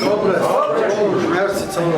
Dobre, merci celé.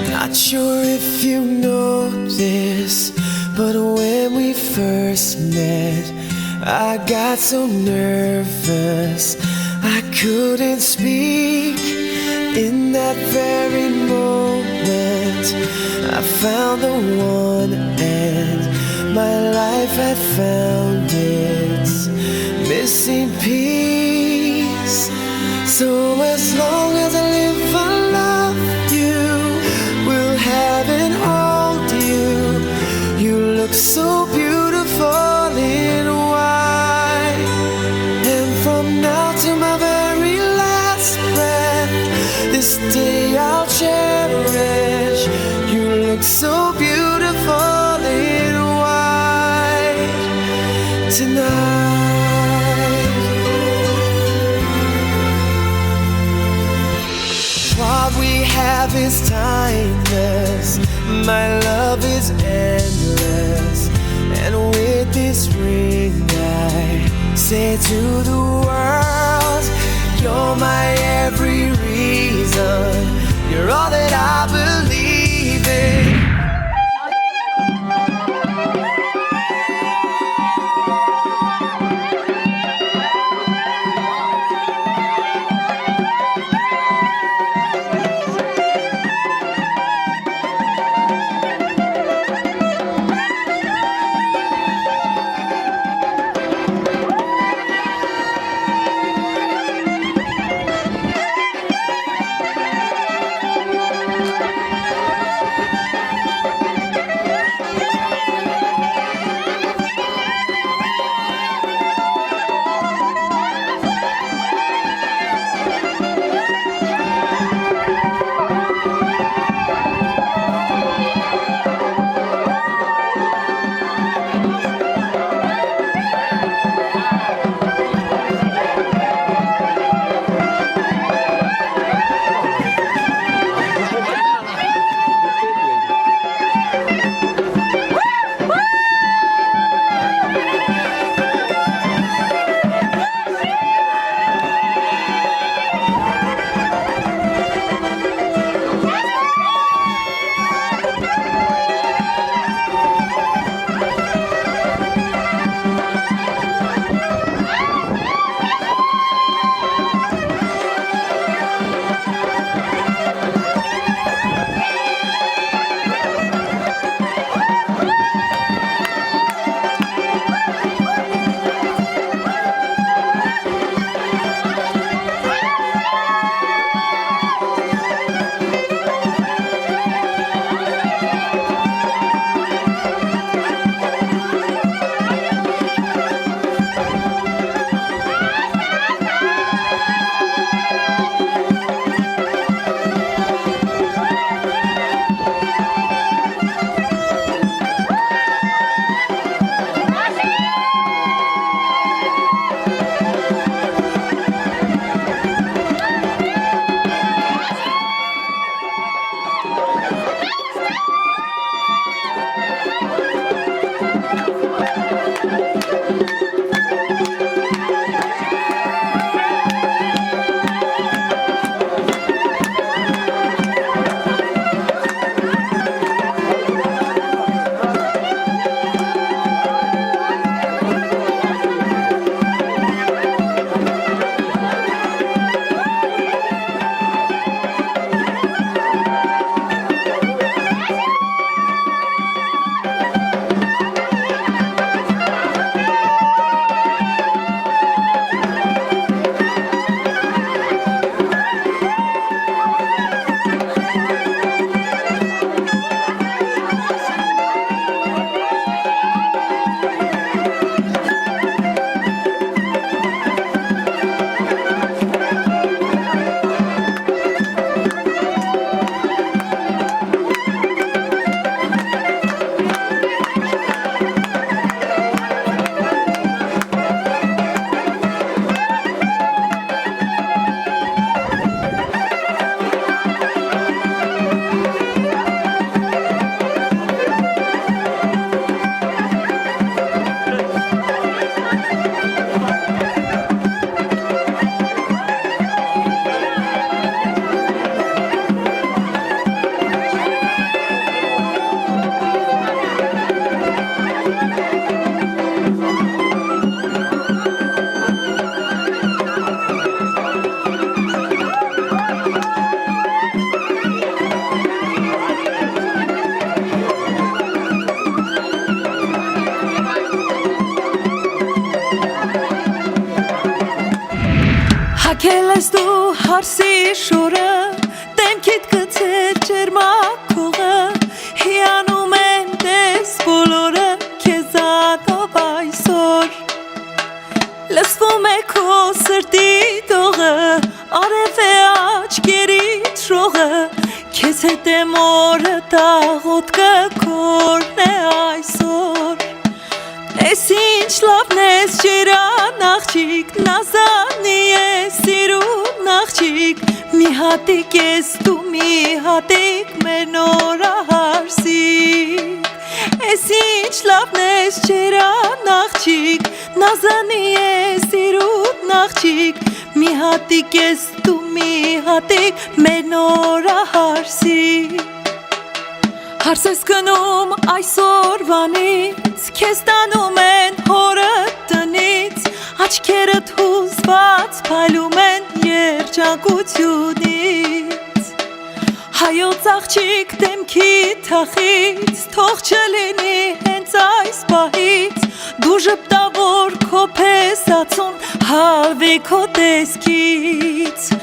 Not sure if you know this, but when we first met, I got so nervous I couldn't speak. In that very moment, I found the one, and my life had found its missing piece. So as long as I live, I love you, will have and hold you. You look so beautiful in white, and from now to my very last breath, this day I'll cherish. You look so beautiful in white tonight. What we have is timeless, my love is endless, and with this ring I say to the world, you're my every reason, you're all that I believe in. Ես դու հարսի շորը Դեմքիդ գցել ջերմակողը Հիանում են դես բոլորը Քեզ ադով այսօր Լսվում է քո սրտի դողը Արև է աչքերիդ շողը Քեզ հետ եմ օրը տաղոտկը Քորն է այսօր Ես ինչ լավն ես ջերան աղջիկ Նազանի ես սիրուն աղջիկ Մի հատիկ ես դու մի հատիկ մեր նորահարսիկ Ես ինչ լավն ես ջերան աղջիկ Նազանի ես սիրուն աղջիկ Մի հատիկ ես դու մի հատիկ մեր նորահարսիկ Հարս ես գնում այսօրվանից Քեզ տանում են հորդ տնից Աչքերդ հուզված փայլում են երջանկությունից Հայոց աղջիկ դեմքի թախից Թող չլինի հենց այս պահից Դու ժպտավոր քո փեսացուն Հավի քո տեսքից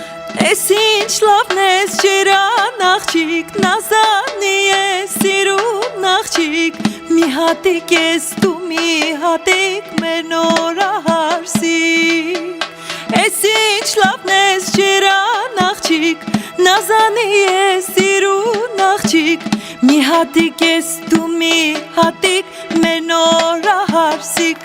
Ես ինչ լավն ես ջերան աղջիկ Նազանի ես սիրուն աղջիկ Մի հատիկ ես դու մի հատիկ մեր նորահարսիկ Ես ինչ լավն ես ջերան աղջիկ Նազանի ես սիրուն աղջիկ Մի հատիկ ես դու մի հատիկ մեր նորահարսիկ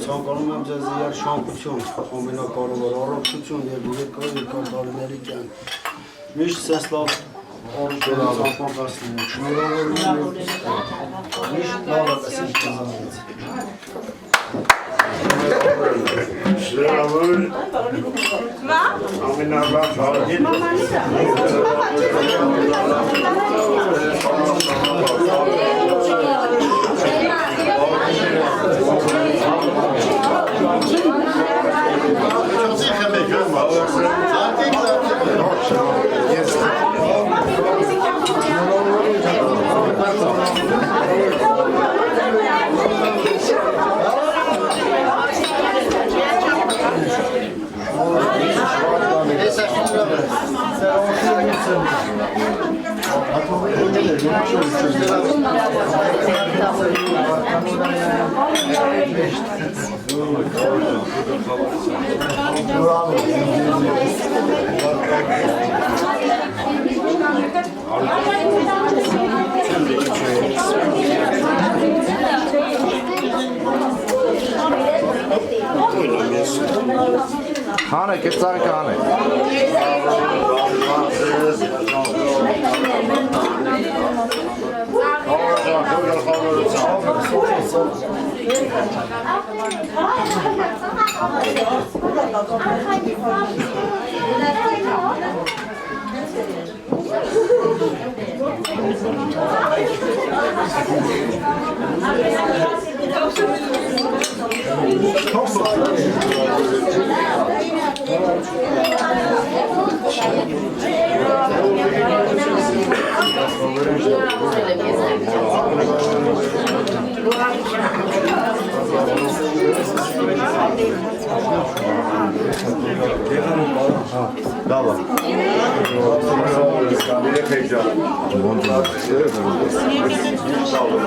Ցանկանում եմ ձեզ երջանկություն, ամենակարևոր առողջություն եւ երկար տարիների կյանք։ Միշտ սենց լավ օրեր ցանկացնում եմ։ Շնորհավորում եմ։ Միշտ լավ ասել քեզանից։ Շնորհավոր։ Ամենալավ հարցը։ Hane, che sta cane? Bravo. Zeynep Heyecan. Sağ olun.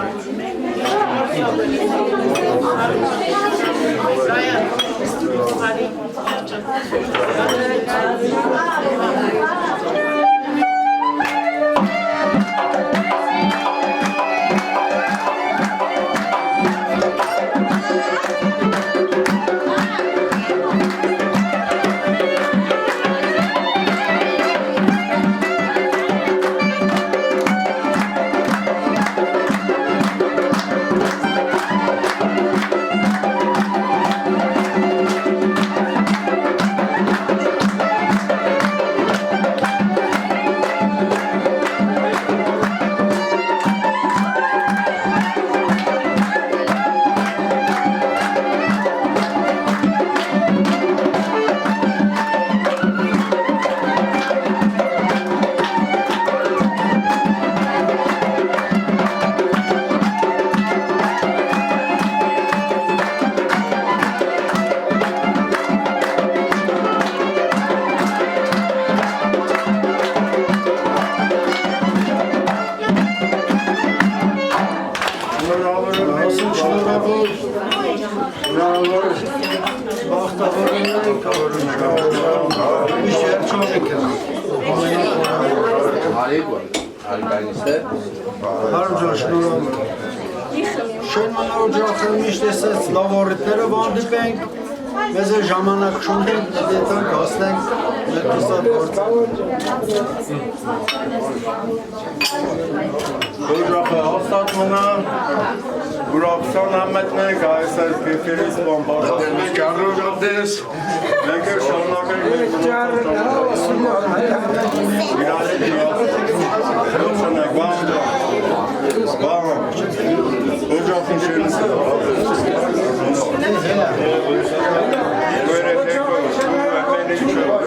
Nasıl şunlara vur. Bravo. Bak da vurun. Kavurun. Bir şey çok ikram. Harca şunlara vur. Şöyle ocakın işte ses laboratuvarı vardı ben. Mesela ժամանակ շունդենք, դետան կասնենք, ներքսատ գործը։ Ocakı hastlatmana, Buraksan Ahmet'le Kayseri Kefiriz Bombardımış Karlı Ocak'tayız. Bekir Şanlık'a İrade Dünyası. Kırılsanak, bağım. Ocak'ın şerisi. Böyle tek olur. Beni geçiyor.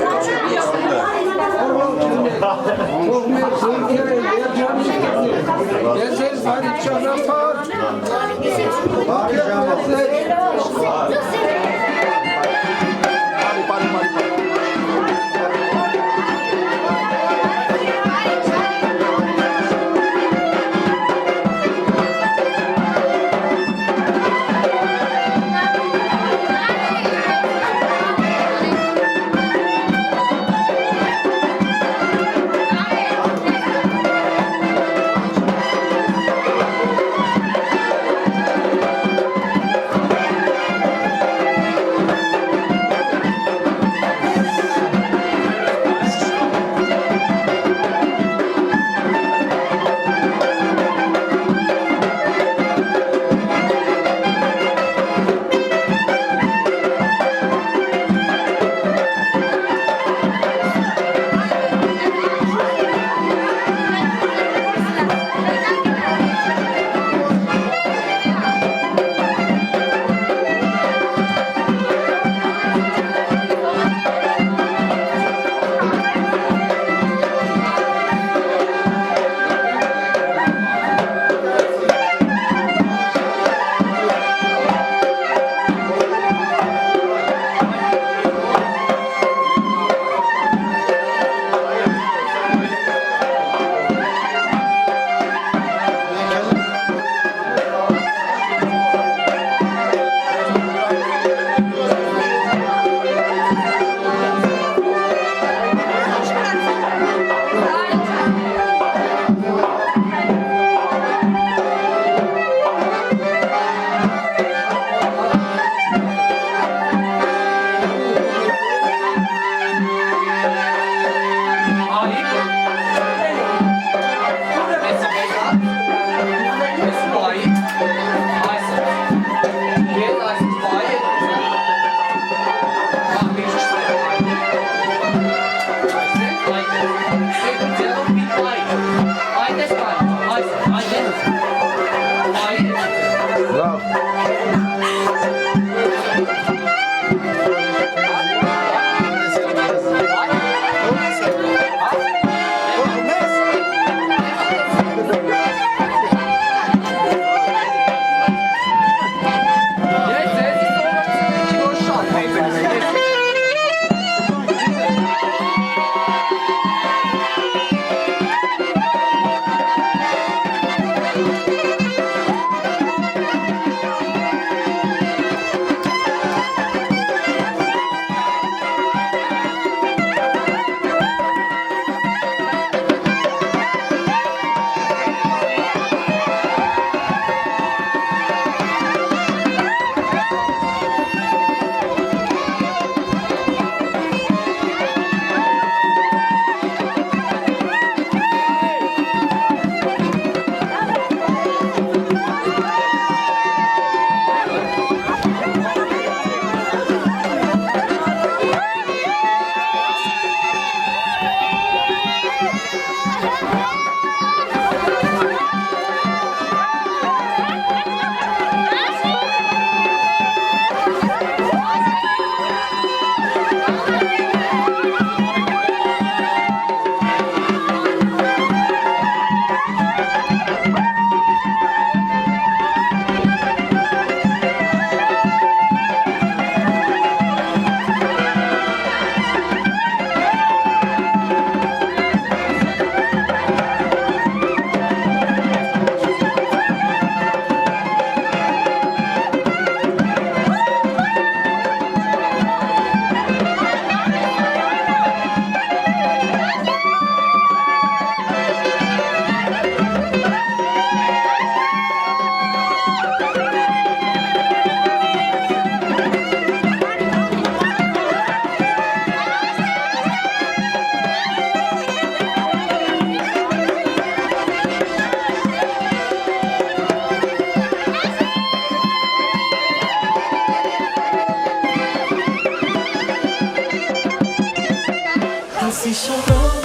հարսի շորով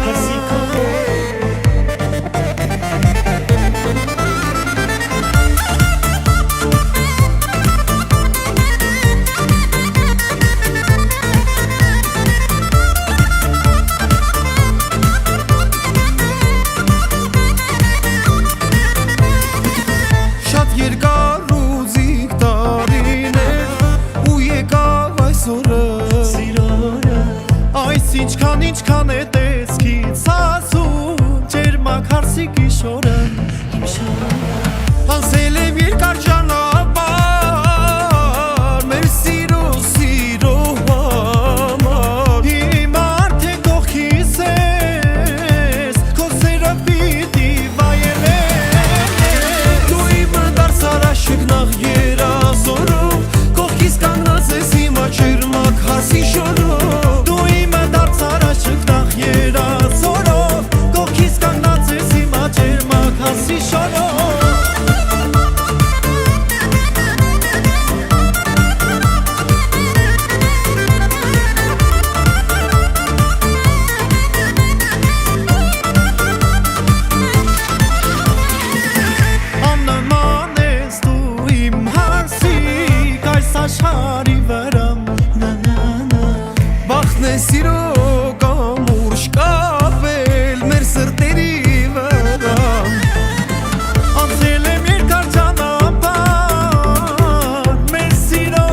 հարսի կողով Շատ երկար ու զիգ տարիներ ու եկավ այս օրը Այս ինչքան է տեսքից ասում ջերմակ հարսի գիշորը Անցել եմ երկար ճանապարհ մեր սիրո համար Հիմա արդեն կողքիս ես քո սերը պիտի վայելեմ Դու իմը դարձար աշկնաղ երազորով Կողքիս կանգնած ես հիմա ջերմակ հարսի շորով Դու իմը դարձար աշկնաղ երազորով Կողքիս կանգնած ես հիմա ջերմակ հարսի շորով Աննման ես դու իմ հարսիկ այս աշխարհի վրա Բախտն է սիրո կամուրջ կապել մեր սրտերի վրա Անցել եմ երկար ճանապարհ մեր սիրո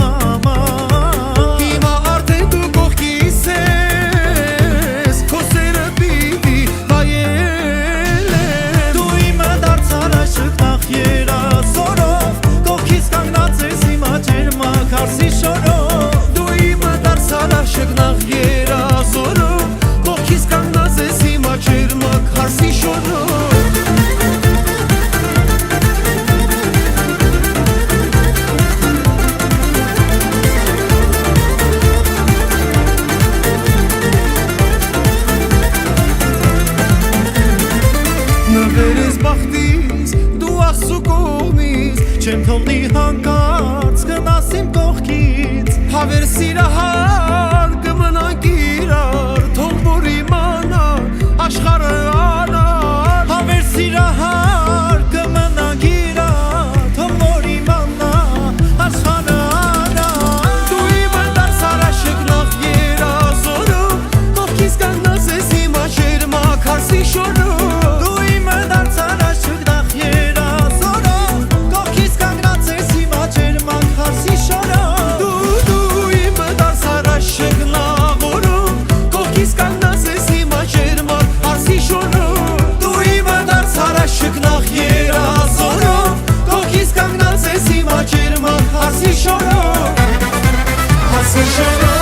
համար Հիմա արդեն դու կողքիս ես քո սերը պիտի վայելեմ Դու իմը դարձար աշկնաղ երազորով Կողքիս կանգնած ես հիմա ջերմակ հարսի շորով Դու իմը դարձար աշկնաղ երազորով Կողքիս կանգնած ես հիմա ջերմակ հարսի շորով Նվեր ես բախտից, դու աղսու կողմից Չեմ թողնի հանկարծ գնաս իմ կողքից Հավեր սիրահար կմնանք իրար Թող որ իմանար աշխարհը անար Հավեր սիրահար կմնանք իրար Թող որ իմանար աշխարհը անար Դու իմը դարձար աշկնաղ երազորով Կողքիս կանգնած ես հիմա ջերմակ հարսի շորով Դու իմը դարձար աշկնաղ երազորով Կողքիս կանգնած ես հիմա ջերմակ հարսի շորով Դու իմը դարձար աշկնաղ օրով Կողքիս կանգնած ես հիմա ջերմակ հարսի շորով Դու իմը դարձար աշկնաղ երազորով Կողքիս կանգնած ես հիմա ջերմակ հարսի շորով Հարսի շորով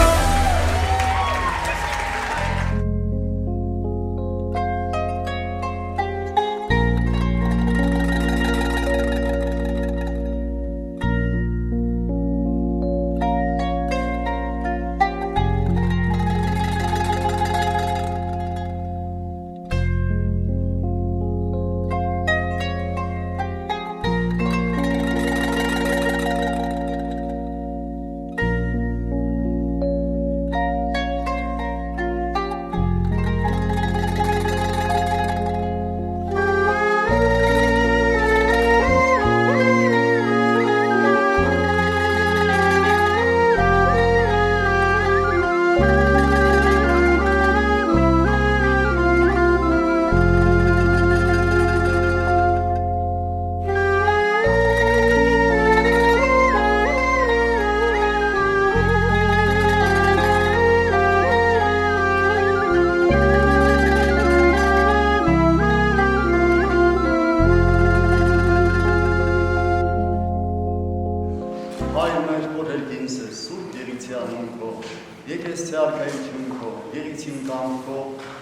Եկես թե արքայություն քո, եղիցին կամ քո,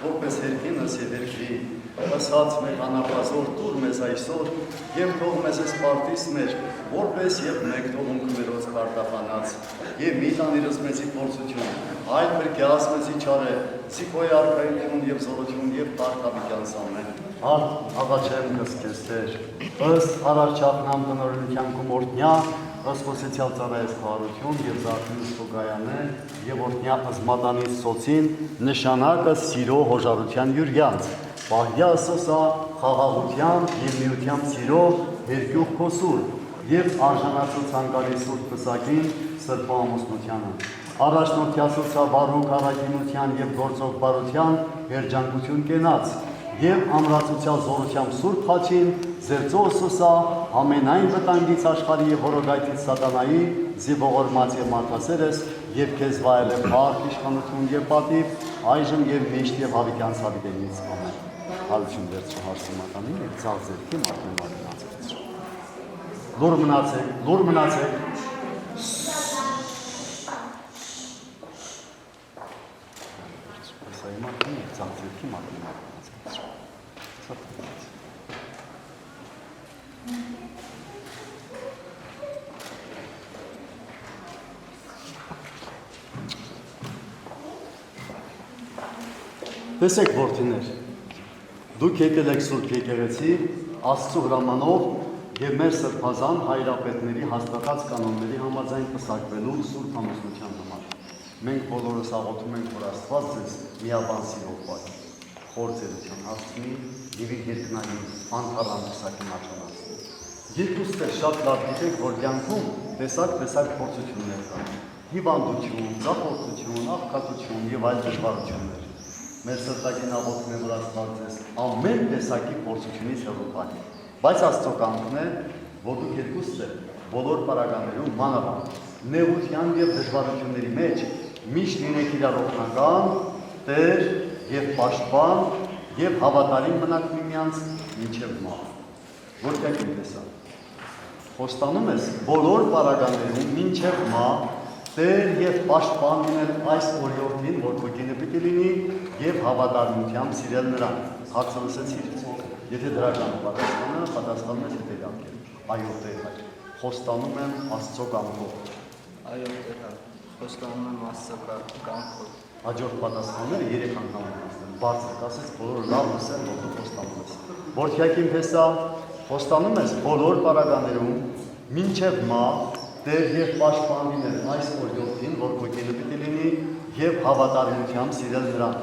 որպես հերկինս և երկրի, ասաց մեր անապազոր տուր մեզ այսօր, և թող մեզ ես պարտիս մեր, որպես և մեկ թողունք մերոց պարտապանած, և մի տանիրս մեզի փորձություն, այլ բրկյաս մեզի չարե, սիքոյ արքայություն և զորություն և պարտավիկյան սամեն։ Արդ աղաչեմ կսկես թեր, ըստ արարչախնամ տնորին կյանքում օրդնյա, Ասկոսիցիալ ծառայեց խարություն և զարդին ստոգայանը և օրտնյապս մատանից սոցին նշանակը սիրո հոժարության յուրյանց, պահյա սոսա խաղաղության և միության սիրո հերկյուղ կոսուր և արժանացության կարի սուրդ պսակին սրպո ամուսնությանը։ Առաջնորդյասոցա բարուկ առագինության և գործող բարության երջանկություն կենաց և ամրացության զորությամբ սուրբ խաչին զերծող սուսա ամենայն վտանգից աշխարհի և որոգայթից սատանայի զիվողորմած և մարդասերես և քեզ վայել է փառք, իշխանություն և պատիվ այժմ և միշտ և հավիտյան սավիտենից ամեն։ Հարություն վերցրու հարցի մատանին և ցավ ձերքի մարդն մատնացրեց։ Լուր մնացեք, լուր մնացեք։ Սայի մարդն և ցավ ձերքի մարդն մատնացրեց։ Տեսեք որդիներ, դուք եկել եք Սուրբ եկեղեցի Աստծո հրամանով և մեր սրբազան հայրապետների հաստատած կանոնների համաձայն պսակվելու Սուրբ ամուսնության համար։ Մենք բոլորս աղոթում ենք, որ Աստված ձեզ միաբան սիրով պահի, խոր ծերության հասցնի և իր երկնային անթառան պսակին աճանացնի։ Երկուստ էլ շատ լավ գիտեք, որ կյանքում տեսակ փորձություններ կան, հիվանդություն, ձախորդություն, աղքատություն և այլ դժվարություններ։ Մեր սրտակին աղոթում է, որ Աստված ձեզ ամեն տեսակի փորձությունից հեռու պահի, բայց Աստծո կամքն է, որ դուք երկուստ էլ բոլոր պարագաներում մանավանդ նեղության և դժվարությունների մեջ միշտ լինեք իրար օգնական, տեր և պաշտպան և հավատարիմ մնաք միմյանց մինչև մահ։ Որտեղ եք տեսա։ Խոստանում ես բոլոր պարագաներում մինչև մահ տեր և պաշտպան լինել այս օրիորդին, որ քո կինը պիտի լինի և հավատարմությամբ սիրել նրան։ Հարցը լսեցիր։ Եթե դրական պատասխանում ես, եթե իհարկե։ Այո, Տեր հայր, խոստանում եմ Աստծո կամքով։ Այո, Տեր հայր, խոստանում եմ Աստծո կամքով։ Հաջորդ պատասխանները 3 անգամ են ասել։ Բարձր կասես, բոլորը լավ լսեն, որ դու խոստանում ես։ Որդյակին փեսա, խոստանում ես բոլոր պարագաներում մինչև մահ տեր և պաշտպան լինել այս օրիորդին, որ քո կինը պիտի լինի և հավատարմությամբ սիրել նրան։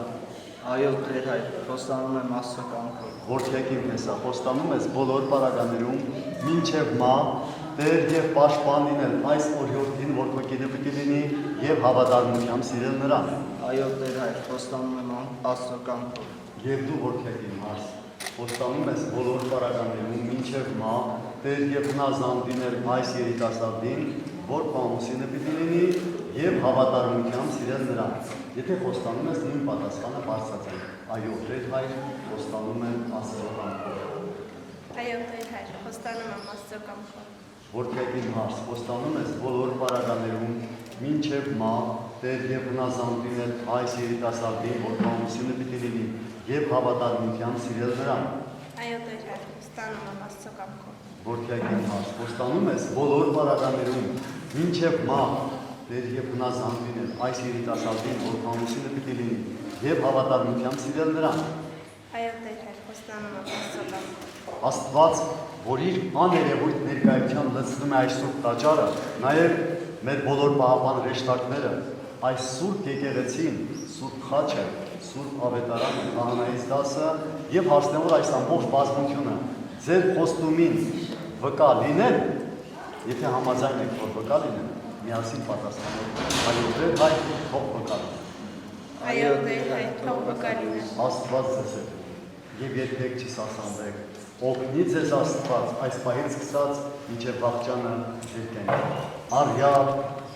Այո, Տեր հայր, խոստանում եմ Աստծո կամքով։ Որդյակին փեսա, խոստանում ես բոլոր պարագաներում մինչև մահ տեր և պաշտպան լինել այս օրիորդին, որ քո կինը պիտի լինի և հավատարմությամբ սիրել նրան։ Այո, Տեր հայր, խոստանում եմ Աստծո կամքով։ Եվ դու որդյակին մարս, խոստանում ես բոլոր պարագաներում մինչև մահ տեր և հնազանդ լինել այս երիտասարդին, որ քո ամուսինը պիտի լինի և հավատարմությամբ սիրել նրան։ Եթե խոստանում ես, նույն պատասխանը բարձրացրեք։ Այո, Տեր հայր, խոստանում եմ Աստծո կամքով։ Այո, Տեր հայր, խոստանում եմ Աստծո կամքով։ Որդյակին մարս, խոստանում ես բոլոր պարագաներում մինչև մահ տեր և հնազանդ լինել այս երիտասարդին, որ քո ամուսինը պիտի լինի և հավատարմությամբ սիրել նրան։ Այո, Տեր հայր, խոստանում եմ Աստծո կամքով։ Որդյակին մարս, խոստանում ես բոլոր պարագաներում մինչև մահ տեր և հնազանդ լինել այս երիտասարդին, որ քո ամուսինը պիտի լինի և հավատարմությամբ սիրել նրան։ Այո, Տեր հայր, խոստանում եմ Աստծո կամքով։ Աստված, որ իր աներևույթ ներկայությամբ լցնում է այս սուրբ տաճարը, նաև մեր բոլոր պահապան հրեշտակները, այս սուրբ եկեղեցին, սուրբ խաչը, սուրբ ավետարանը, քահանայից դասը և հարցնեմ, որ այս ամբողջ բազմությունը ձեր խոստումին վկա լինեն, եթե համաձայն եք, որ վկա լինեն, միասին պատասխանեք, այո, Տեր հայր, թող վկա լինեն։ Այո, Տեր հայր, թող վկա լինեն։ Աստված ձեզ հետ և երբեք չսասանվեք, օգնի ձեզ Աստված այս պահից սկսած մինչև վաղճանը ձեր կյանքի։ Արյալ,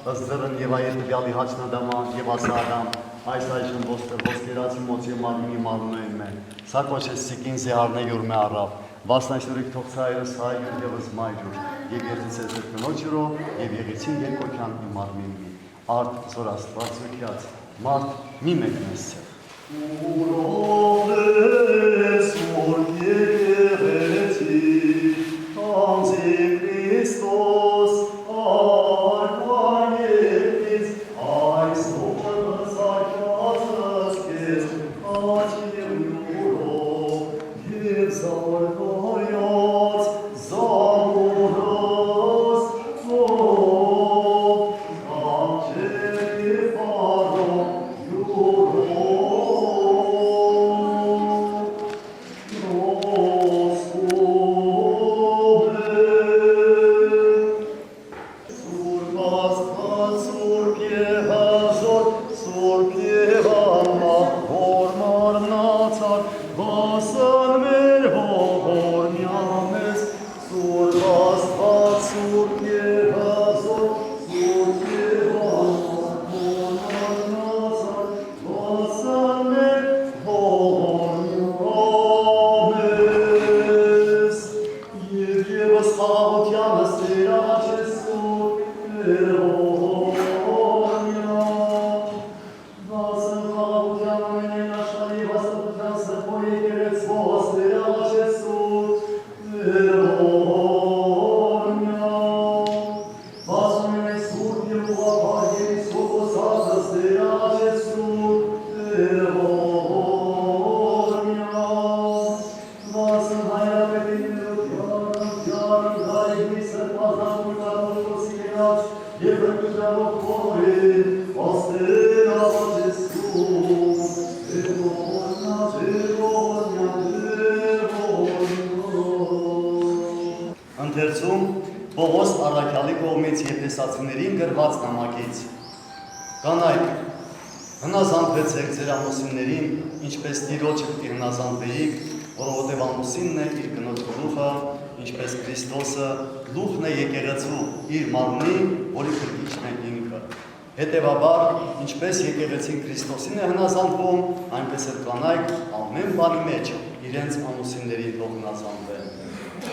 ըստ եւ այլ տվյալի հաճնադաման եւ ասադամ, այս այժմ ոսկերացի մոց եւ մարմինի մարմնոյն մեն, սակոչես սիկին զեհարնե յուրմե առավ, վասնայսուրիկ թողցայրս հայր եվս մայրուր, եւ երդիցես ձեր կնոջուրո եւ եղեցին երկոքյան իմ մարմինի, արդ զոր Աստված յոքյաց, մարդ մի մեկնես ցեղ։ Ուրով ես որ եկեղեցի, անձի Քրիստոս, արքայից, այսօր զարկածս կեզ, աչիմ ուրով, և զարկայած, զամորս, Ընթերցում Պողոս առաքյալի կողմից Եփեսացիներին գրված նամակից։ Կանայք, հնազանդվեցեք ձեր ամուսիններին, ինչպես Տիրոջը պիտի հնազանդվեիք, որովհետև ամուսինն է իր կնոջ գլուխը, ինչպես Քրիստոսը գլուխն է եկեղեցու իր մարմնի, որի փրկիչն է ինքը։ Հետևաբար, ինչպես եկեղեցին Քրիստոսին է հնազանդվում, այնպես էլ կանայք ամեն բանի մեջ իրենց ամուսիններին թող հնազանդվեն։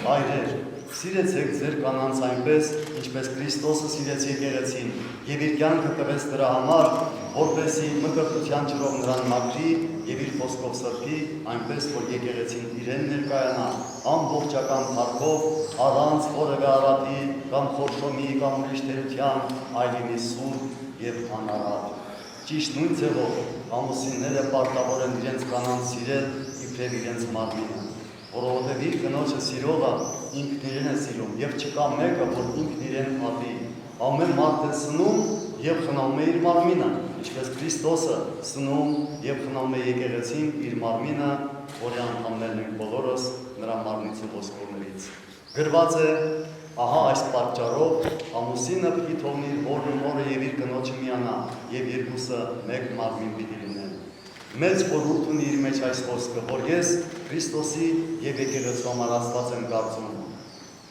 Հայրեր, սիրեցեք ձեր կանանց այնպես, ինչպես Քրիստոսը սիրեց եկեղեցին եւ իր կյանքը տվեց դրա համար, որպեսզի մկրտության ջրով նրան մաքրի եւ իր խոսքով սրբի, այնպես որ եկեղեցին իրեն ներկայանա ամբողջական փառքով, առանց որևէ արատի կամ խորշոմի կամ ուրիշ թերության, այլինի սուրբ եւ անարատ։ Ճիշտ նույն ձևով ամուսինները պարտավոր են իրենց կանանց սիրել իբրև իրենց մարմինը, որովհետև իր կնոջը սիրողը ինքն իրեն է սիրում եւ չկա մեկը, որ ինքն իրեն պատի։ Ամեն մարդ է սնում եւ խնամում է իր մարմինը, ինչպես Քրիստոսը սնում եւ խնամում է եկեղեցին իր մարմինը, որի անդամներն են բոլորս նրա մարմնից ու ոսկորներից։ Գրված է. ահա այս պատճառով ամուսինը պիտի թողնի իր հորն ու մորը եւ իր կնոջը միանա եւ երկուսը մեկ մարմին պիտի լինեն։ Մեծ խորհուրդ ունի իր մեջ այս խոսքը, որ ես Քրիստոսի եւ եկեղեցու համար Աստված եմ կարծում,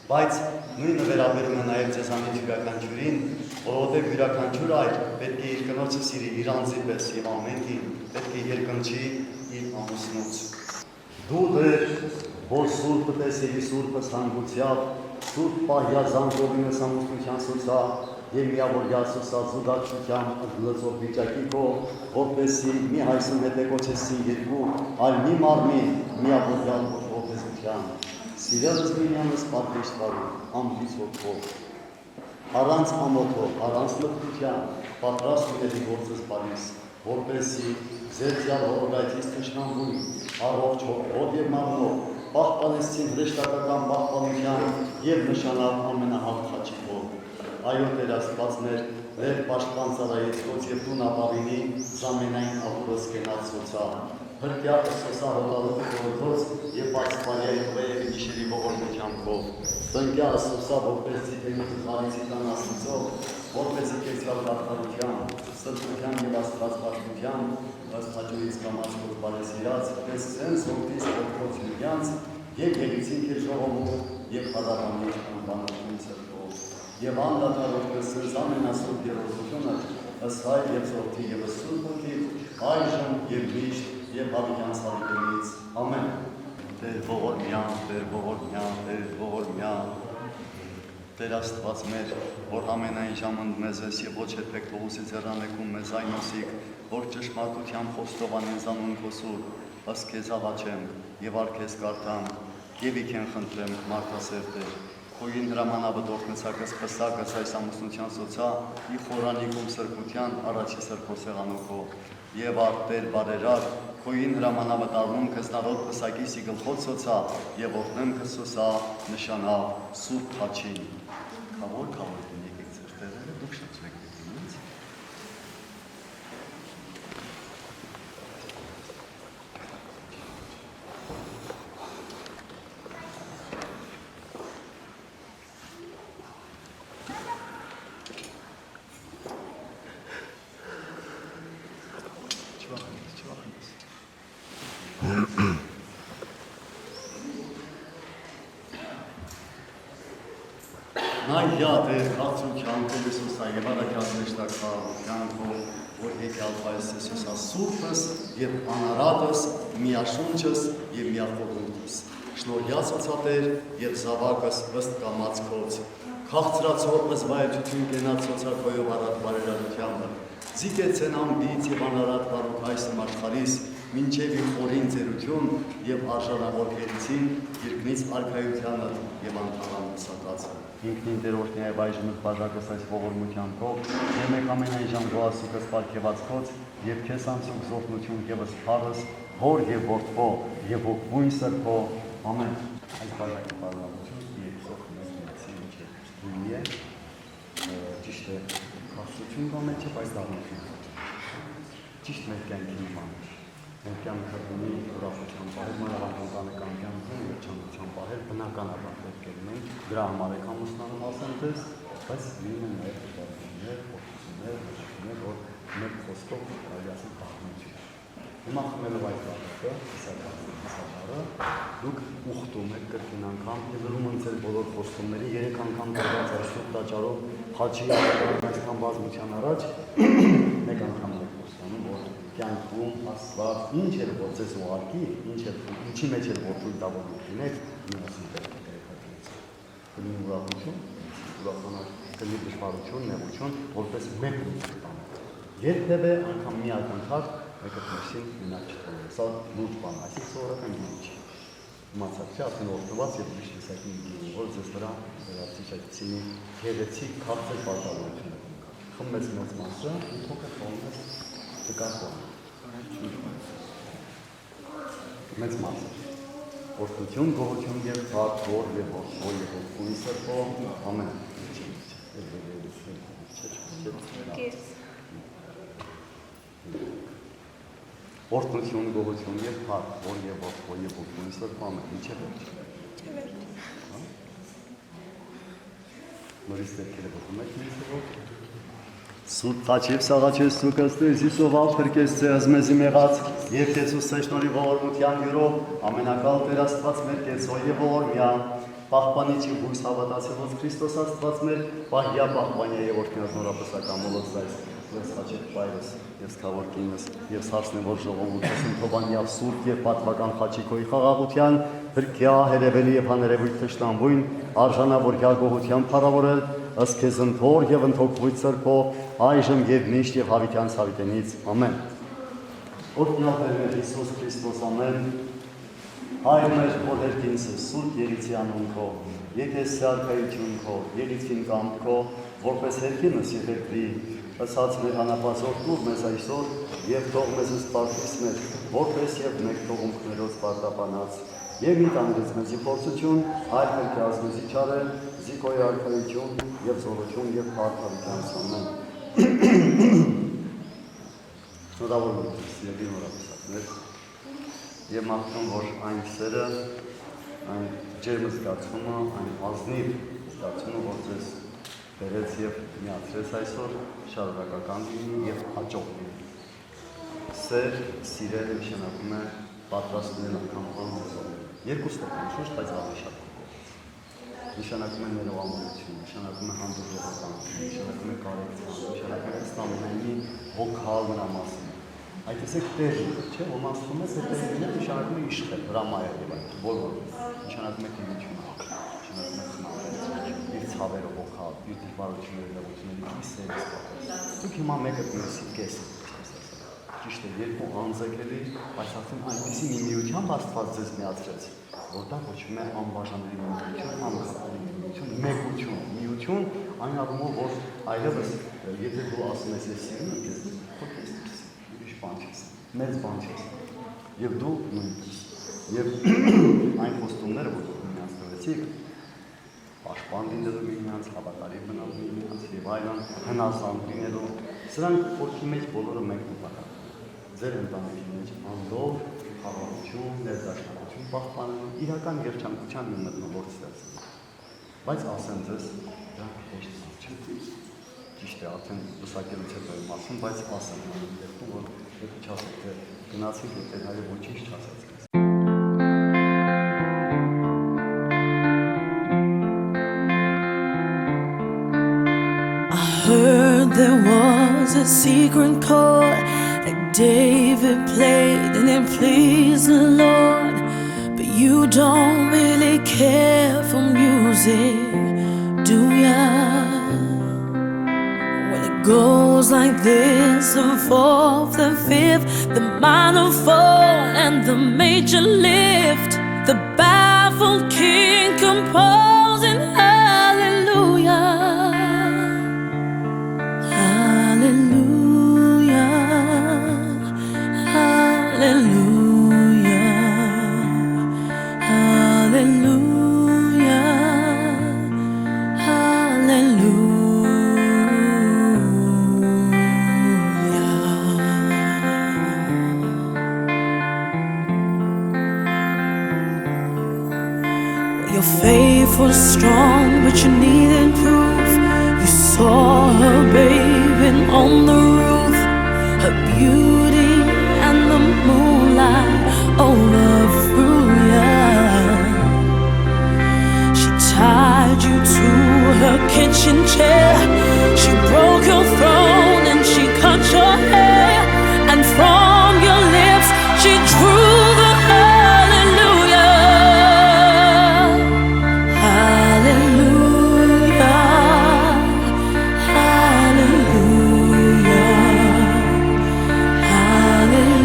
բայց նույնը վերաբերում է նաեւ ձեզանից յուրաքանչյուրին, որովհետեւ յուրաքանչյուր այր պետք է իր կնոջը սիրի իր անձի պես եւ ամենքին պետք է երկնչի իր ամուսնուց։ Դու դեր, որ սուրբը տեսելի սուրբը սանգուցյալ, սուրբ պահյազանգովինս ամուսնության սոցա եւ միավորյալ սոսազուդակցության ընդլծող վիճակի քո, որպեսի մի հայսում հետեկոչեսի երկու, այլ մի մարմին միավորյալ ողբեզության։ Սիրելս միմյանս պատվիշտարու, ամբից ոգով, առանց ամոթով, առանց լրտության, պատրաստ ունելի գործս բարիս, որպեսի ձերձյալ հողորայթից թշնամվույն, առողջ հոգով եւ մարմնով, պահպանեցին հրեշտակական պահպանության եւ նշանավ ամենահատ խաչիկով։ Այո Տեր Աստվածներ, վեր պաշտպան ծառայից Քոց եւ տուն ապավինի զամենայն աղուրս կենաց սոցա։ Հրկյակը սոսահոտալու խորհոց եւ բացպարյայի ուղեյ գիշերի ողորմության քով։ Տնկյա սոսա որպես ձիտենի խարիցի տան Աստծո, որպես կեցյալ դարձարության, սրբության եւ աստվածպաշտության, ըստ հաճույքից կամած որ բարեսիրած, պես սենս որդիս որդոց յուրանց եւ ելիցին քեզ ժողովուրդ եւ խարավանի անբանություն ցերկով։ Եվ անդադարով կսրս ամենասուրբ երոսությունը ըստ հայր եւ ծորդի եւ սուրբ ոգի, այժմ եւ միշտ եւ հավիտյան սալիկներից։ Ամեն։ Տեր ողորմյան, Տեր ողորմյան, Տեր ողորմյան։ Տեր Աստված մեր, որ ամենայն ժամ ընդմեզ ես եւ ոչ երբեք փողոցի ձեռանեկում մեզ այն ասիկ, որ ճշմարտությամբ խոստովանեն զանուն քոսուր, ըստ քեզ աղաչենք եւ արքես կարդամ, եւ իքեն խնդրեմ մարդասեր Տեր։ Խոյին հրամանավտող նցակս պսակս այս ամուսնության սոցա, ի խորանիկում սրբության առաջի սրբոսեղանոքով, եւ արտեր բարերար, խոյին հրամանավտարնում կզնարոտ պսակի սիգլխոտ սոցա, եւ օրտնեմ կսոսա նշանավ սուրբ խաչին։ Քավոր տնի եկեք ձեր տեղերը, դուք շացվեք դինից։ Նայյա Տեր կարծության Հիսուսա եւ առաքյալ մեջտակալ կյանքով, որ եկյալ այս Հիսուսա սուրբս եւ անարատս, միաշունչս եւ միախորհուրդս, շնորհյալ Տեր եւ զավակս ըստ կամած քոց, քաղցրացող զվայեցություն կենաց սոցիալքոյով առատ բարերարությանը, զիկեցեն ամբից և անարատ բարոք այս մարդարիս, մինչև իր խորին ձերություն և արժանավոր կերիցին, երկնից արկայությանը և անդաղան սակացը։ Ինքնին տերորդն է այժմ բաժակս այս ողորմության կով, և մեկ ամենայն ժամ գոասուկս պարգևացքոց, և քեզ անցուկ զորտնություն եվս փարս, հոր և որդվո, և հոգվույն սրբո, ամեն։ Այս բաժակի պարունակություն երկսող մեզ միացի մինչև հույնի է, ճիշտ է կասություն կա մեջ է, բայց դառնություն ճիշտ մեր կյանքի նման մեր կյանքը ունի ուրախության պահել, մանավանդ կյանքում երջանկության պահել, բնականաբար պետք է լինեն, դրա համար եք ամուսնանում ասեմ ձեզ, բայց լինում են նաև դժվարություններ, փորձություններ, հաշվություններ, որ մեր խոսքով կարելի ասել պահպանություն։ Հիմա խմելով այդ բաժակը, կիսաբարը, դուք ուխտում եք կրկին անգամ և լրում են ձեր բոլոր խոստումների 3 անգամ տրված այսօր տաճարով խաչի այսքան բազմության առաջ մեկ անգամ եք խոստանում, որ կյանքում Աստված ինչ էր որ ձեզ ուղարկի, ինչի մեջ էր որ թույլ տա որ լինեք, միասին պետք է կրկնեցեք։ Կլինի ուրախություն, ուրախանալ կլինի դժվարություն, նեղություն, որպես մեկ լույս կտանեք։ Երբևէ անգամ մի ակնթար մեկը մյուսին մենակ չթողնեք։ Սա լուրջ բան, այսինքն սովորական գինի չի։ Իմացած չէ, ասեն օրհնված եւ ուրիշ տեսակի գինի, որ ձեզ վրա վերածիչ այդպիսի մի գեղեցիկ քաղցր պարտավորություն ունի։ Խմես մեծ մասը, ու փոքր թողնես դկախոն։ Մեծ մասը։ Օրհնություն, գոհություն եւ փառք, որ եւ ողջո եւ ողջույն սրբո, ամեն։ Օրհնություն, գոհություն եւ փառք, որ եւ ողջո եւ ողջույն սրբո, ամեն։ Ինչե՞ վերջ։ Նորից դեպքերը գտնում եք ինձ Սուրբ խաչիվ սաղաչես սուկստեր զիսով ալփրկես ձեզ մեզի մեղած և Տեսուս սեշնորի ողորմության յուրով ամենակալ Տեր Աստված մեր կեցո և ողորմյան պահպանիչի հույս հավատացելոց Քրիստոս Աստված մեր պահյա պահպանյա և օրհնյաց նորապսական մոլոց այս ես խաչիվ պայրս ես քավոր կինս ես հարցնեմ որ ժողովուրդս ընթովանյավ սուրբ և պատվական խաչիկոյի խաղաղության հրկյա հերևելի և հաներևույթ թշնամվույն արժանավոր գողության փառավորել ըստ քեզ ընթոր և ընթոքվույթ սրբո այժմ և միշտ և հավիտյան սավիտենից ամեն օրհնյալ մեր Հիսուս Քրիստոս ամեն Հայր մեր օրհերկինսը սուրբ Եղիցի անուն քո եկես սարքայություն քո Եղիցին կամք քո որպես հերկինս եղերկվի ըսած մեր հանապազոր տուր մեզ այսօր և թող մեզ սպարտիս մեր որպես և մեկ թողունքներոց պարտապանած և մի տանգեց մեզի փորձություն այլ հրկյազ մեզի չարել զիկոյի արքայություն և զորություն և փառքավիտյանց ամեն շնորհավոր մտքս և նորապսակներ և մաղթում որ այն սերը այն ջերմ զգացումը այն ազնիվ զգացումը որ ձեզ բերեց և միացրեց այսօր շարունակական լինի և հաջող լինի սեր սիրել նշանակում է պատրաստել անգամ անձը երկուստ է կանշուշտ բայց ավելի շատ նշանակում է ներողամոլություն, նշանակում է հանդուրժողականություն, նշանակում է կարեկցություն, նշանակում է ստամենայնի հոգալ նրա մասին։ Այդ տեսեք տեղի, չէ, ոմանց թվում է, որ տեղին է նշանակում է իշխել, հրամայել եւ այդ բոլորը, նշանակում է տիրություն, նշանակում է խնամել, իր ցավերով հոգալ, իր դժվարությունների նեղությունների սերից կապել։ Դուք հիմա մեկը մյուսի կես ճիշտ է, երկու անձեք էլի, բայց արդեն այնպիսի մի միությամբ Աստված ձեզ միացրեց, որ դա կոչվում է անբաժանելի միություն, անքապալություն, մեկություն, միություն, այն առումով, որ այլևս եթե դու ասում ես ես սիրում եմ քեզ, քո քեզ ուրիշ բան չես, մեծ բան չես, եւ դու նույնպես։ Եվ այն խոստումները, որ դուք միմյանց տվեցիք, պաշտպան լինելու միմյանց, հավատարիմ մնալու միմյանց եւ այլն, հնազանդ լինելու, սրանք որդի մեջ բոլորը մենք նպատակ ձեր ընտանիքի մեջ անդով, խաղաղություն, ներդաշնակություն պահպանելու, իրական երջանկության մի մթնոլորտ ստեղծելու։ Բայց ասեմ ձեզ, դրանք հեշտ չէ։ Ճիշտ է, արդեն լուսակելուց հետո եմ ասում, բայց ասեմ այն դեպքում, որ եթե չասեք, թե գնացինք ու Տեր ոչինչ չասեց քեզ։ I heard there was a secret chord that David played and it pleased the Lord. But you don't really care for music, do ya? Well, it goes like this: the fourth, the fifth, the minor fall, and the major lift. The baffled king composing hallelujah, hallelujah, hallelujah, hallelujah, hallelujah. Your faith was strong, but you needed proof. You saw her bathing on the roof, her beauty and the moonlight overthrew ya. She tied you to her kitchen chair. She broke your throne and she cut your hair. And from your lips she drew the hallelujah. Hallelujah, hallelujah, hallelujah,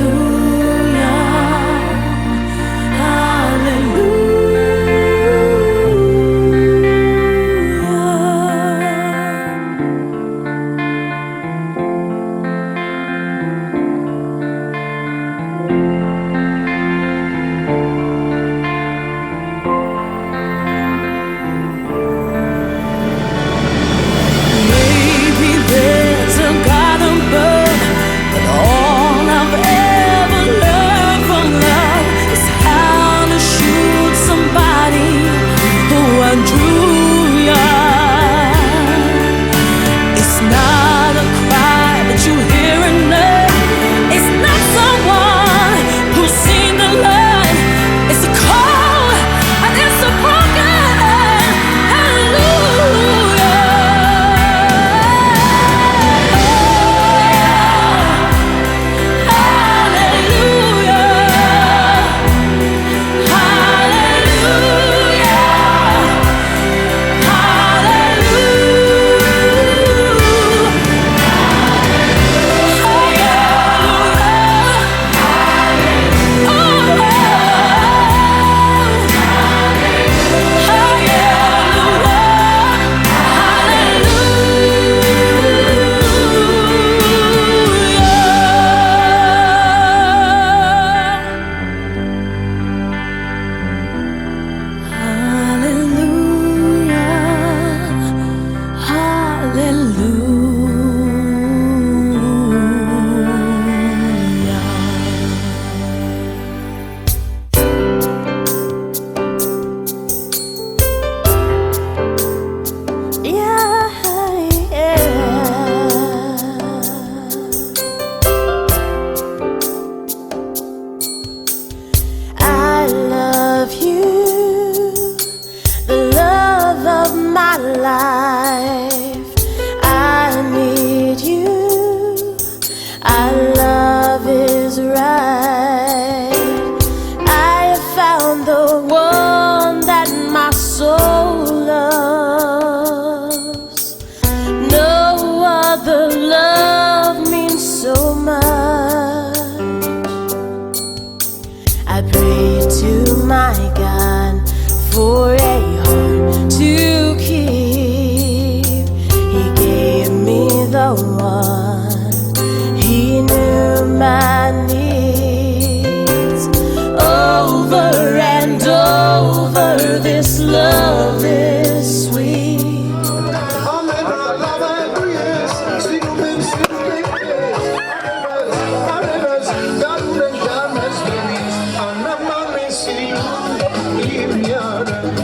maybe there's a God above, but all I've ever learned from love is how to shoot somebody who outdrew ya. It's not a cry that you hear enough. It's not someone who's seen the light. It's a call and it's a broken hallelujah. I love you, the love of my life. I need you, our love is right. I have found the one that my soul loves. No other love means so much. I pray to my God for a heart to keep. He gave me the one. He knew my needs. Over and over, this love is sweet.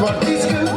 What is good,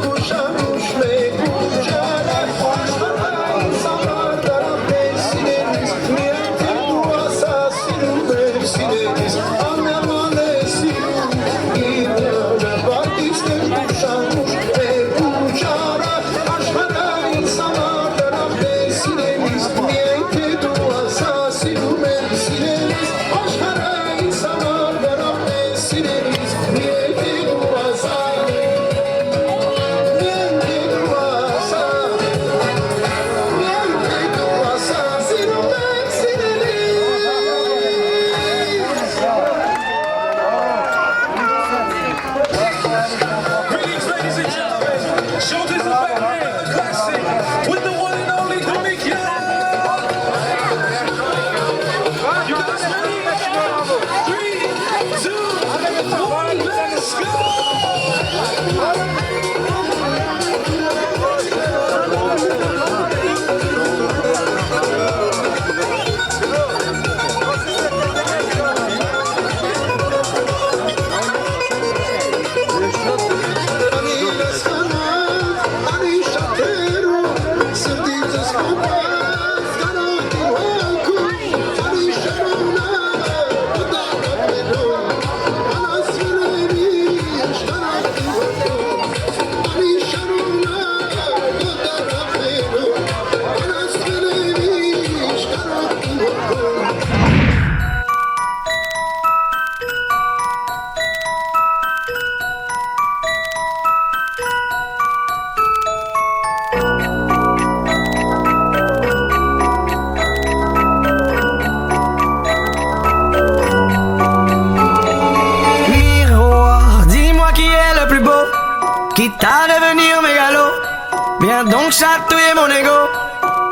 Viens donc chatouiller mon ego.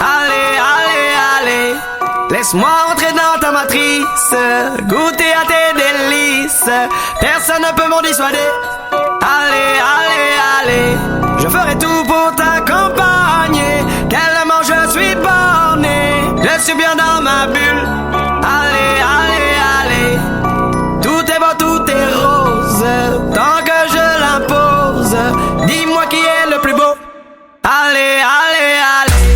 Allez, allez, allez. Laisse-moi entrer dans ta matrice, goûter à tes délices. Personne ne peut m'en dissuader. Allez, allez, allez. Je ferai tout pour t'accompagner. Tellement je suis borné. Je suis bien dans ma bulle. Allez, allez, allez. Tout est beau, tout est rose. Tant que je l'impose. Dis-moi qui est le plus beau. Allez, allez, allez.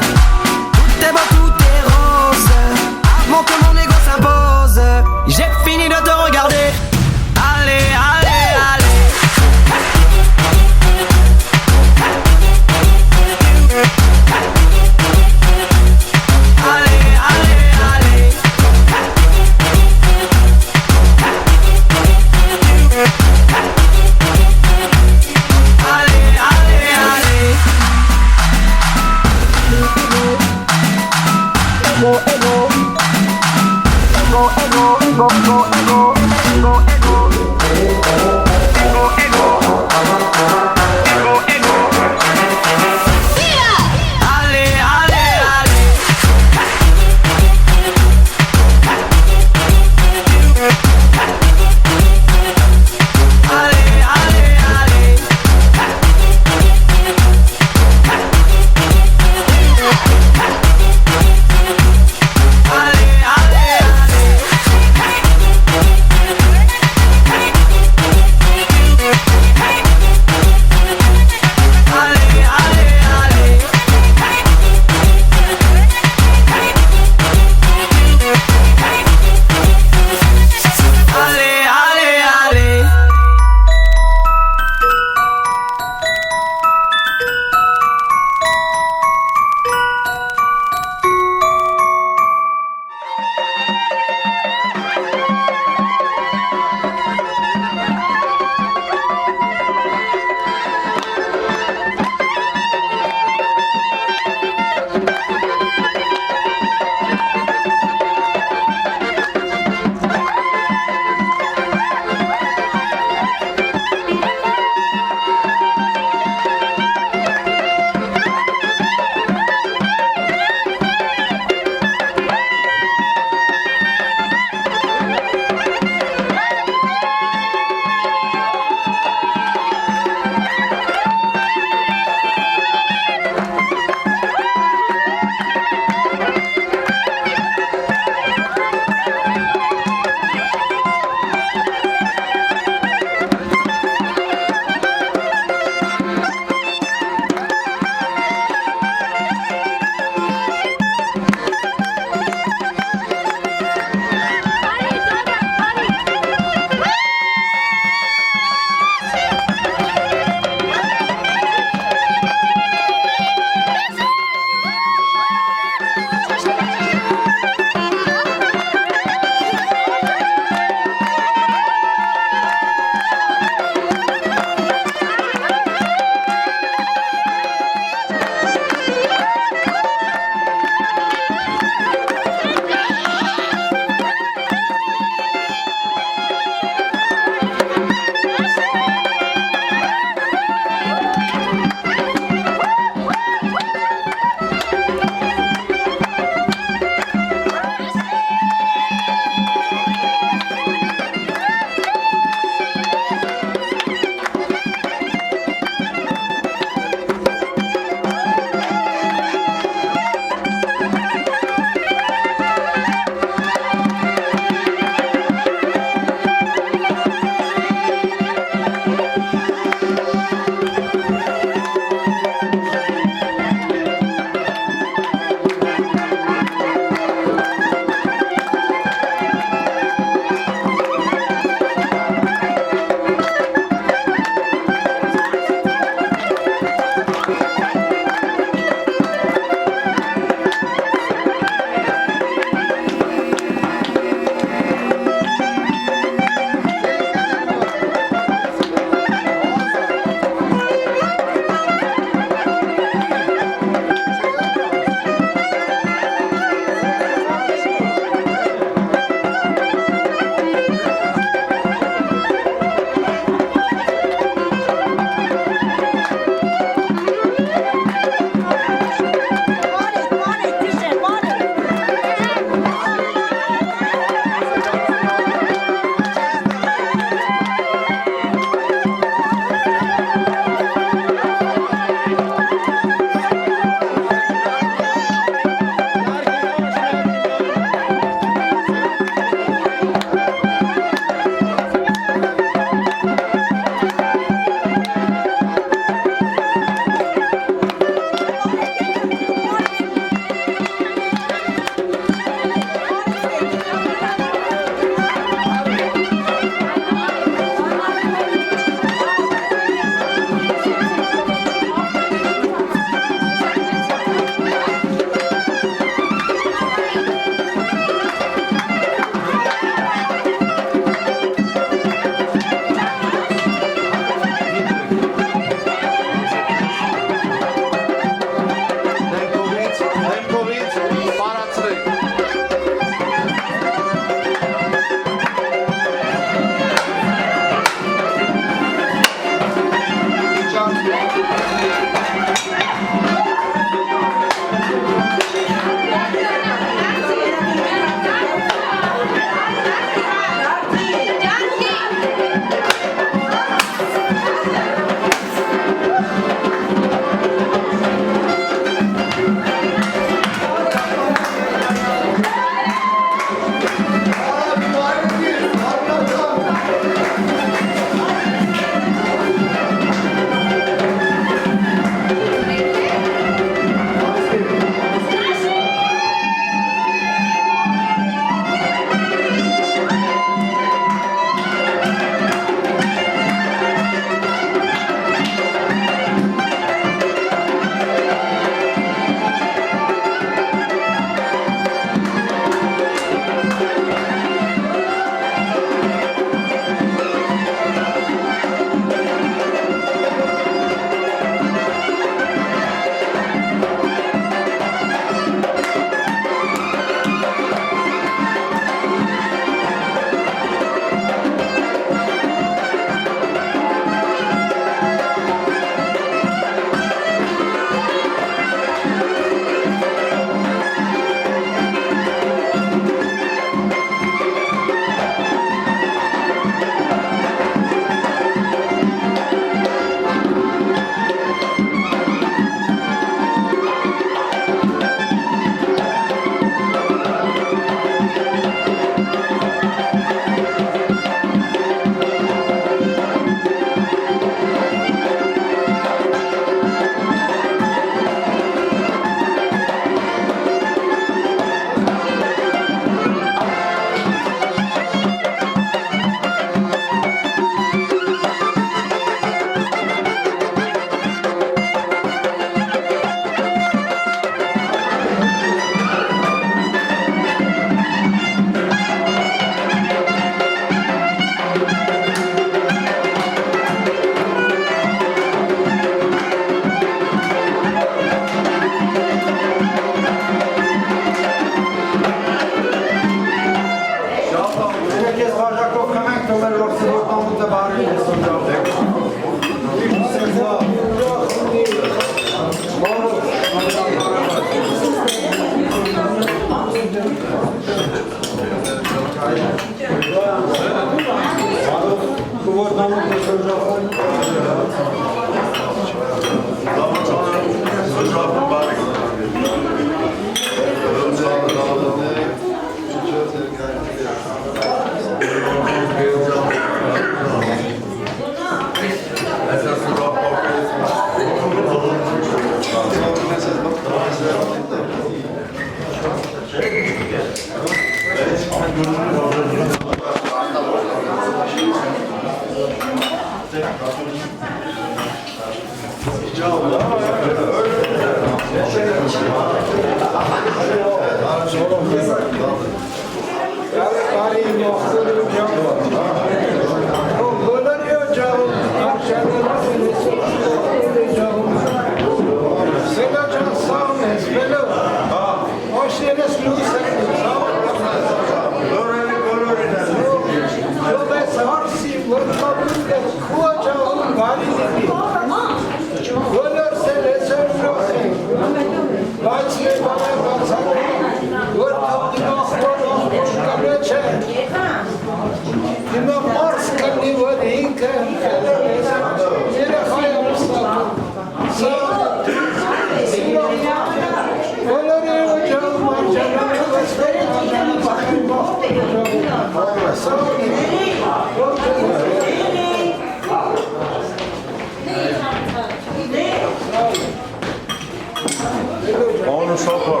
Onu sokar.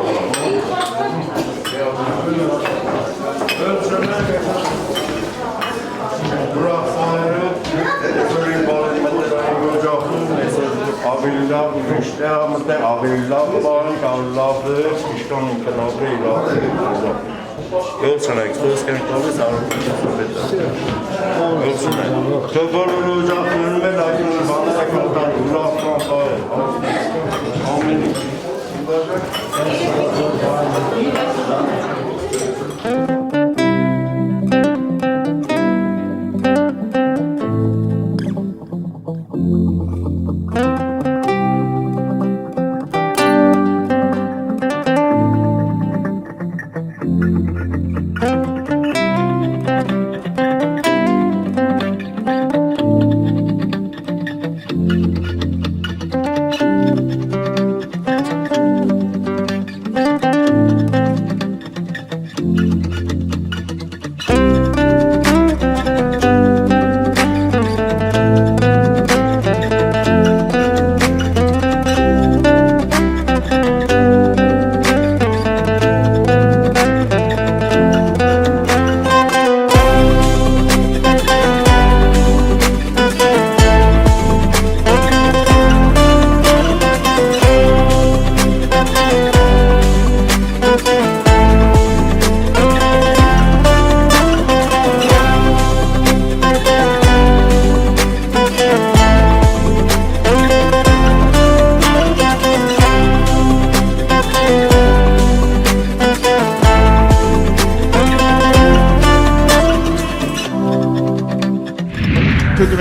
Burak Sanırı, Editörün Balıkmatı'nın Ocaklı, Abillah, Müşte Ahmet'e, Abillah, Bağın, Kavlafı, İşkanın Kanabı, İlahı, Ölçüne, Ekspresken Kalı, Sarı'nın Ölçüne. Köpürün Ocaklı'nın ve Lakin'in Bana Kalkan, Ulah Kampayı. Amin.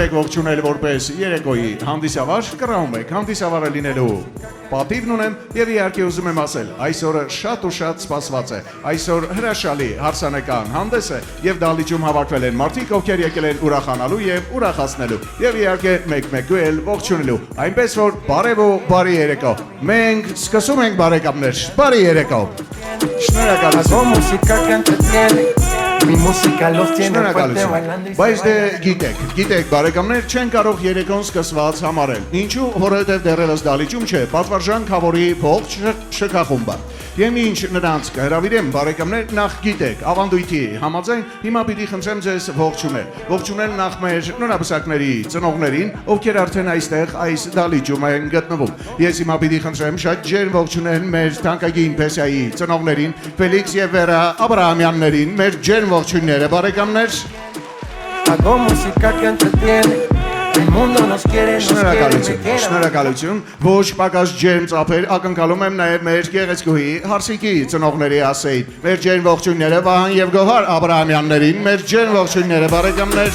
Թույլ ողջունել որպես երեկոյի հանդիսավար կրահում եք հանդիսավարը լինելու պատիվն ունեմ եւ իհարկե ուզում եմ ասել այսօրը շատ ու շատ սպասված է այսօր հրաշալի հարսանեկան հանդես է եւ դահլիճում հավաքվել են մարդիկ ովքեր եկել են ուրախանալու եւ ուրախացնելու եւ իհարկե մեկ-մեկու էլ ողջունելու այնպես որ բարև ու բարի երեկո մենք սկսում ենք բարեկամներ բարի երեկո շնորհակալություն Mi música los tiene fuerte bailando. Բայց դե գիտեք, բարեկամներ չեն կարող երեկոն սկսված համարել։ Ինչու, որովհետև դեռևս դահլիճում չէ, պատվարժան Քավորի փող շքախումբը։ Եվ ինչ նրանց կհրավիրեմ, բարեկամներ, նախ գիտեք, ավանդույթի համաձայն հիմա պիտի խնդրեմ ձեզ ողջունել նախ մեր նորաբսակների ծնողներին, ովքեր արդեն այստեղ այս դահլիճում են գտնվում։ Ես հիմա պիտի խնդրեմ շատ ջերմ ողջունել մեր թանկագին Փեսիայի ծնողներին, Ֆելիքս եւ Վերա Աբրահամյաններին, մեր ջերմ ողջույնները, բարեկամներ։ Hago música que entretiene. El mundo nos quiere, nos quiere. Շնորհակալություն, ոչ պակաս ջերմ ծափեր, ակնկալում եմ նաև մեր գեղեցկուհի Հարսիկի ծնողների ասեին, մեր ջերմ ողջույնները Վահան եւ Գոհար Աբրահամյաններին, մեր ջերմ ողջույնները բարեկամներ։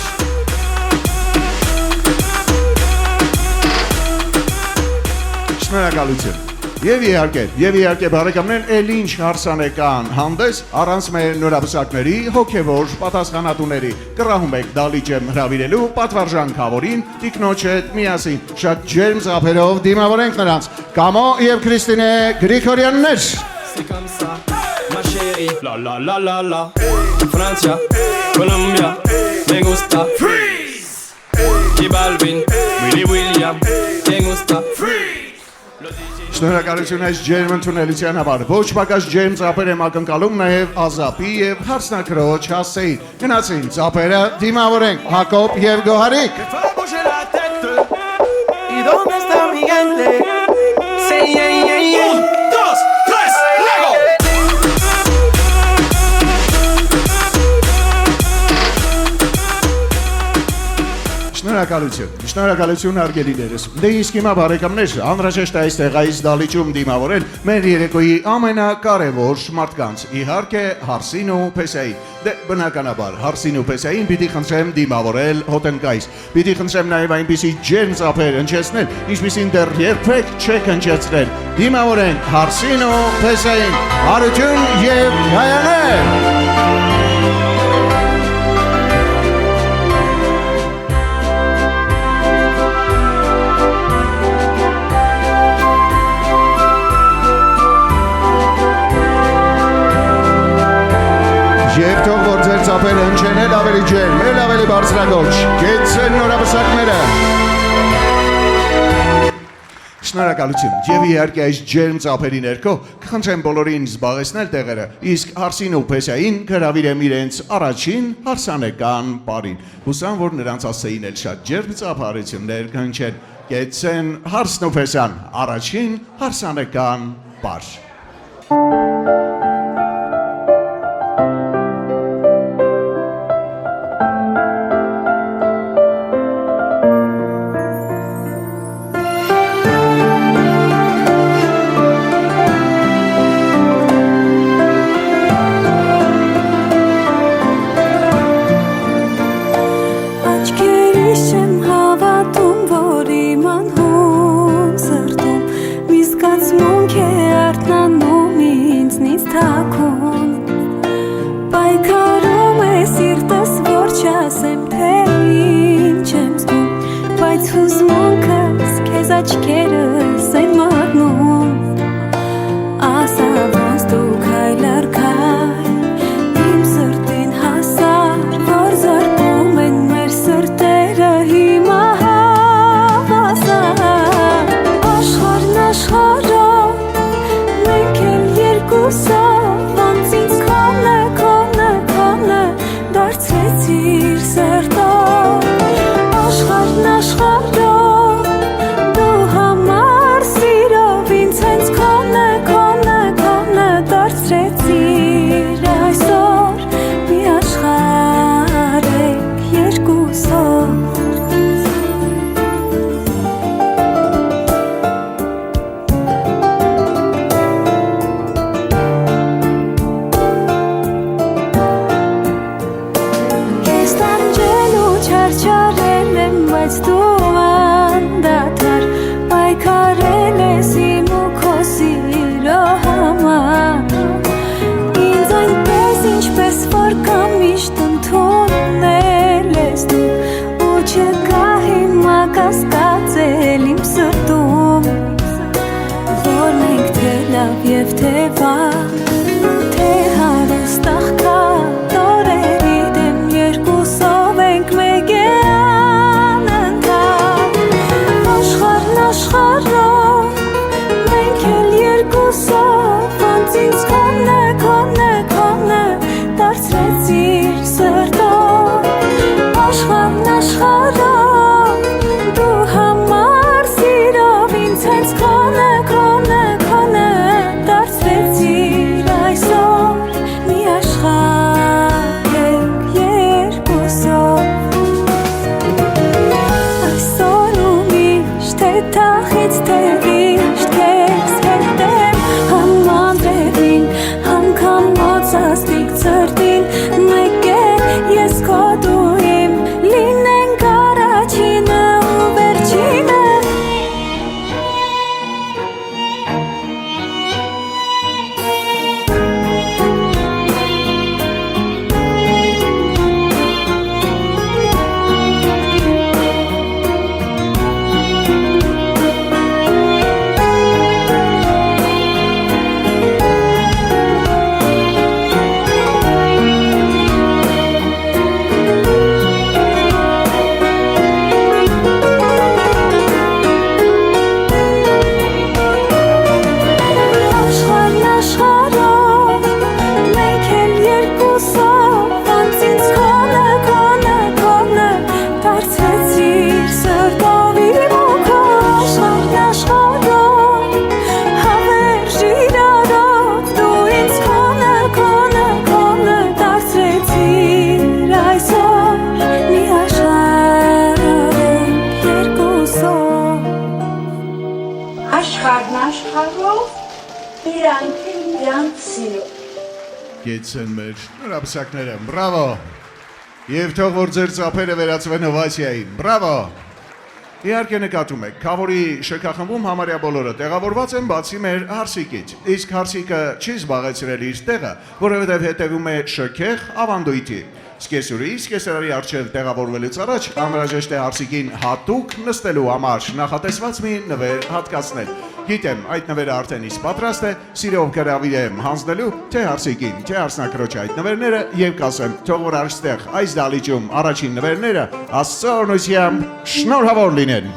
Շնորհակալություն։ Եվ իհարկե բարեկամներ, էլ ինչ հարսանեկան հանդես առանց մեր նորաբսակների հոգևոր պատասխանատուների կռահում եք դալիճեմ հրավիրելու պատվարժան խավորին տիկնոջ հետ միասին շատ ջերմ ծափերով դիմավորենք նրանց Կամո եւ Քրիստինե Գրիգորյաններ C'est comme ça, ma chérie. La la la la la. Francia, Colombia, me gusta. Freeze. J Balvin, Willy William, me gusta. Freeze. Շնորհակալություն այս ջերմ ընդունելության համար։ Ոչ պակաս ջերմ ծափեր եմ ակնկալում նաև Ազապի եւ Հարսնակրոջ հասեին։ Գնացին ծափերը դիմավորենք Հակոբ եւ Գոհարիկ։ ¿Y dónde está mi gente? Sí, Un, dos, tres, luego. Շնորհակալություն հարգելիներս։ Դե իսկ հիմա բարեկամներ, անհրաժեշտ է այստեղ այս դալիճում դիմավորել մեր երեկոյի ամենակարևոր մարդկանց։ Իհարկե Հարսին ու Փեսային։ Դե բնականաբար Հարսին ու Փեսային պիտի խնդրեմ դիմավորել հոտնկայս։ Պիտի խնդրեմ նաև այնպիսի ջերմ ծափեր հնչեցնել, ինչպիսին դեռ երբեք չեք հնչեցրել։ Դիմավորենք Հարսին ու Փեսային։ Հարություն եւ գայաներ։ Եվ թող որ ձեր ծափերը հնչեն էլ ավելի ջերմ, էլ ավելի բարձրագոչ, գեցեն նորաբսակները։ Շնորհակալություն։ Եվ իհարկե այս ջերմ ծափերի ներքո կխնդրեմ բոլորին զբաղեցնել տեղերը, իսկ Հարսին ու Փեսային հրավիրեմ իրենց առաջին հարսանեկան պարին։ Հուսամ, որ նրանց ասեին էլ շատ ջերմ ծափարություններ կհնչեն։ Գեցեն Հարսն ու Փեսան, առաջին հարսանեկան պար։ Աշխարհ իրանք սիրո։ Գեցեն մեր շնորհապսակները, բրավո։ Եվ թող որ ձեր ծափերը վերածվեն օվացիային, բրավո։ Իհարկե նկատում եք, Քավորի շքախմբում համարյա բոլորը տեղավորված են բացի մեր Հարսիկից, իսկ Հարսիկը չի զբաղեցրել իր տեղը, որովհետև հետևում է շքեղ ավանդույթի։ Սկեսուրի, սկեսարարի առջև տեղավորվելուց առաջ անհրաժեշտ է Հարսիկին հատուկ նստելու համար նախատեսված մի նվեր հատկացնել։ Գիտեմ, այդ նվերը արդեն իսկ պատրաստ է, սիրով գրավիր եմ հանձնելու թե Հարսիկին, թե Արսնակրոջ այդ նվերները եւ կասեմ, թող որ այստեղ այս դալիճում առաջին նվերները Աստծո օրհնությամբ շնորհավոր լինեն։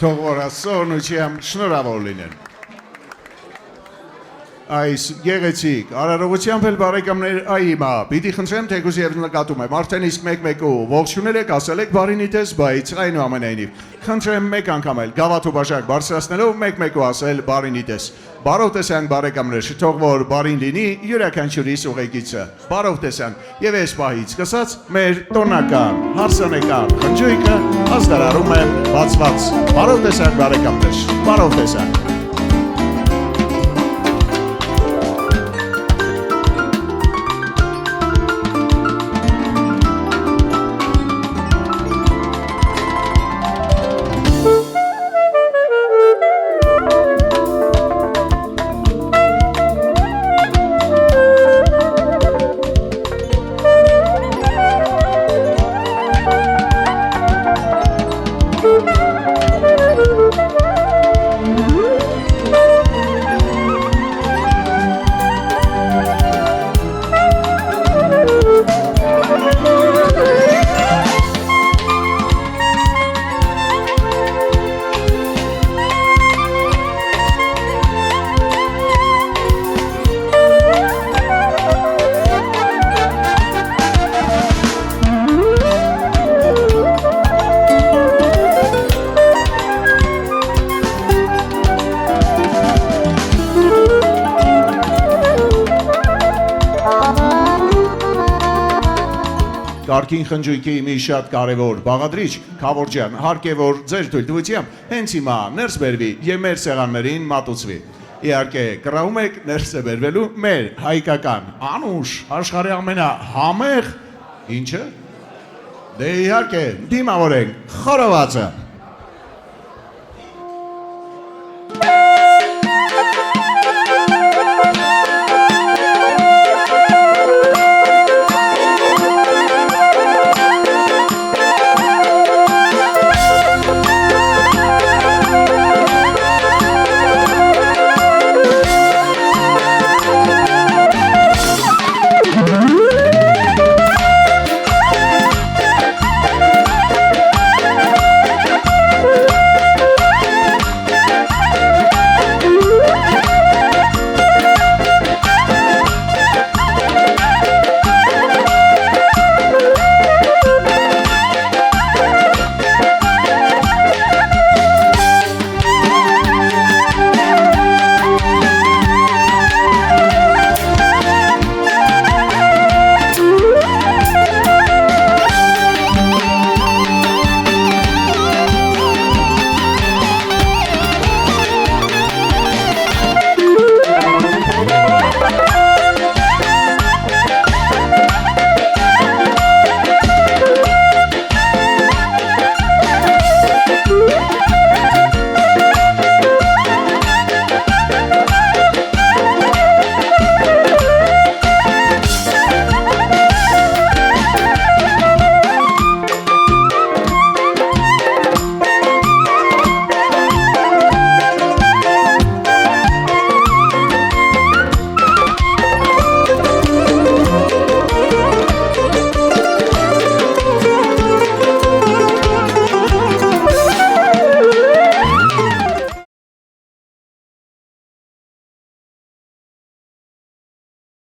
Թող որ Աստծո օրհնությամբ շնորհավոր լինեն։ Այս գեղեցիկ արարողությամբ էլ բարեկամներ այմա, պիտի խնդրեմ թեկուզ եւ նկատում եմ, արդեն իսկ մեկ-մեկու ողջունել եք, ասել եք բարի նիթես, բայց այնուամենայնիվ խնդրեմ մեկ անգամ էլ գավաթ ու բաժակ բարձրացնելով մեկ-մեկու ասել բարի նիթես։ Բարով տեսանք բարեկամներ, թող որ բարին լինի յուրաքանչյուրիս ուղեկիցը։ Բարով տեսանք եւ այս պահից սկսած մեր տոնական հարսանեկան խնջույքը ազդարարում է բացված։ Բարով տեսանք բարեկամներ, բարով տեսանք։ Կարգին խնջույքի մի շատ կարևոր բաղադրիչ, Քավոր ջան, հարկ է որ ձեր թույլտվությամբ հենց հիմա ներս բերվի եւ մեր սեղաններին մատուցվի։ Իհարկե, կռահում եք ներս է բերվելու մեր հայկական անուշ աշխարհի ամենահամեղ ինչը։ Դե իհարկե, դիմավորենք խորովածը։